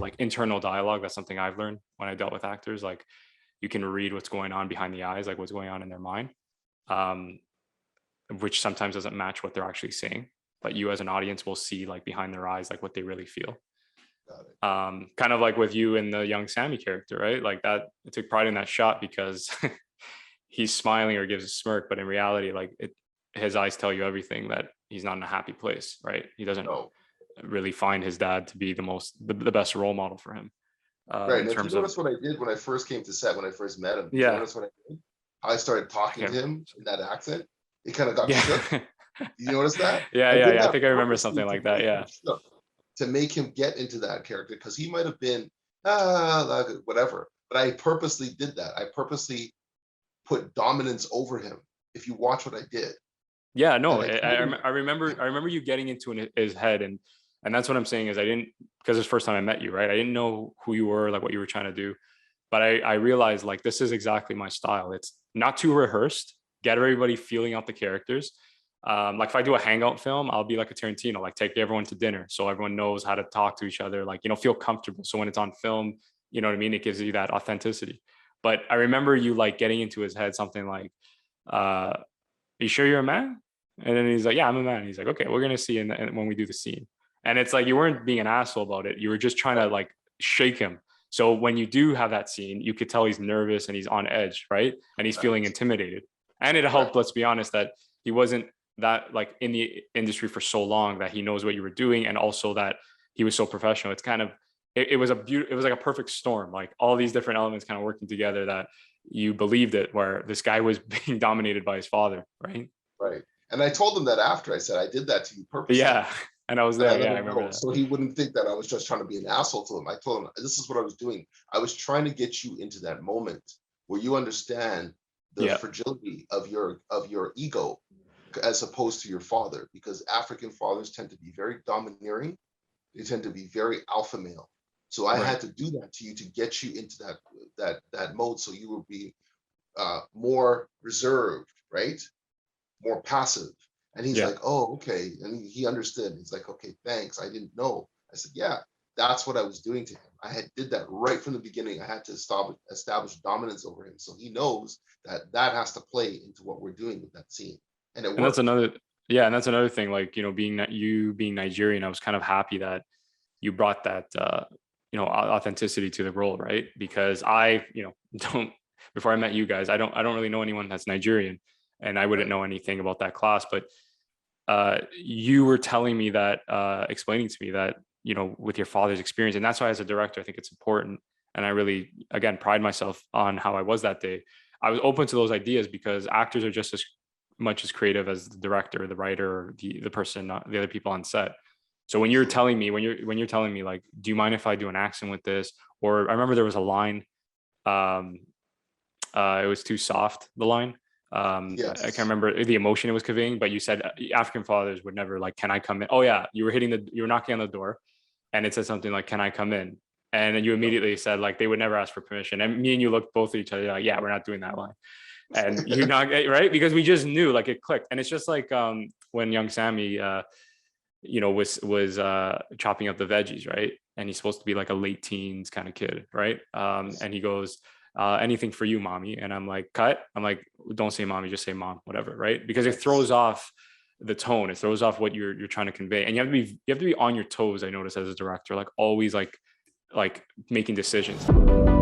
like internal dialogue. That's something I've learned when I dealt with actors. Like you can read what's going on behind the eyes, like what's going on in their mind, um, which sometimes doesn't match what they're actually saying. But you as an audience will see like behind their eyes, like what they really feel. Got it. Kind of like with you and the young Sammy character, right? Like that, I took pride in that shot because he's smiling or gives a smirk, but in reality, like his eyes tell you everything, that he's not in a happy place, right? He doesn't No. really find his dad to be the best role model for him, Right. in And if you terms of, notice what I did when I first came to set, when I first met him, did you yeah, notice what I did? I started talking to yeah, him in that accent. It kind of got yeah, shook. You notice that? yeah, I yeah, did yeah. I that think I remember purposely something to like that. make him Yeah, shook, to make him get into that character, because he might have been like, whatever. But I purposely did that. I purposely put dominance over him. If you watch what I did, yeah. No, and I told him, I remember, I remember you getting into his head, and that's what I'm saying is I didn't, because it's the first time I met you, right? I didn't know who you were, like what you were trying to do, but I realized like this is exactly my style. It's not too rehearsed. Get everybody feeling out the characters. Like if I do a hangout film, I'll be like a Tarantino, like take everyone to dinner so everyone knows how to talk to each other, like, feel comfortable. So when it's on film, you know what I mean? It gives you that authenticity. But I remember you like getting into his head something like, are you sure you're a man? And then he's like, yeah, I'm a man. And he's like, okay, we're going to see when we do the scene. And it's like, you weren't being an asshole about it. You were just trying to right, like shake him. So when you do have that scene, you could tell he's nervous and he's on edge, right? And he's feeling correct, intimidated. And it correct, helped, let's be honest, that he wasn't that like in the industry for so long, that he knows what you were doing, and also that he was so professional. It's kind of, it was it was like a perfect storm, like all these different elements kind of working together, that you believed it, where this guy was being dominated by his father, right? right. And I told him that after. I said I did that to you purposely, Yeah. And I was and I there. let Yeah, I him remember know that. so he wouldn't think that I was just trying to be an asshole to him. I told him this is what I was doing. I was trying to get you into that moment where you understand the Yeah. fragility of your ego as opposed to your father, because African fathers tend to be very domineering. They tend to be very alpha male. So I Right. had to do that to you to get you into that mode, so you would be more reserved, right? More passive. And he's Yeah. like, oh, okay. And he understood. He's like, okay, thanks. I didn't know. I said, yeah, that's what I was doing to him. I had did that right from the beginning. I had to establish dominance over him. So he knows that that has to play into what we're doing with that scene. And it And that's worked. another, yeah. And that's another thing, like, being that you being Nigerian, I was kind of happy that you brought that, authenticity to the role, right? Because I, don't, before I met you guys, I don't really know anyone that's Nigerian, and I wouldn't Right. know anything about that class. But you were telling me that, explaining to me that, with your father's experience. And that's why as a director, I think it's important. And I really, again, pride myself on how I was that day. I was open to those ideas because actors are just as much as creative as the director, the writer, or the person, the other people on set. So when you're Absolutely. telling me, when you're telling me like, do you mind if I do an accent with this? Or I remember there was a line, um, it was too soft, the line. I can't Yes. remember the emotion it was conveying, but you said African fathers would never like, can I come in? Oh yeah, you were knocking on the door, and it said something like, can I come in? And then you Yep. immediately said like they would never ask for permission. And me and you looked both at each other like, yeah, we're not doing that line. And you not right, because we just knew, like it clicked. And it's just like, when young Sammy, was chopping up the veggies, right? And he's supposed to be like a late teens kind of kid, right? And he goes, anything for you, mommy. And I'm like, cut. I'm like, don't say mommy, just say mom, whatever, right? Because it Yes. throws off the tone. It throws off what you're trying to convey. And you have to be on your toes, I notice, as a director, like always like making decisions.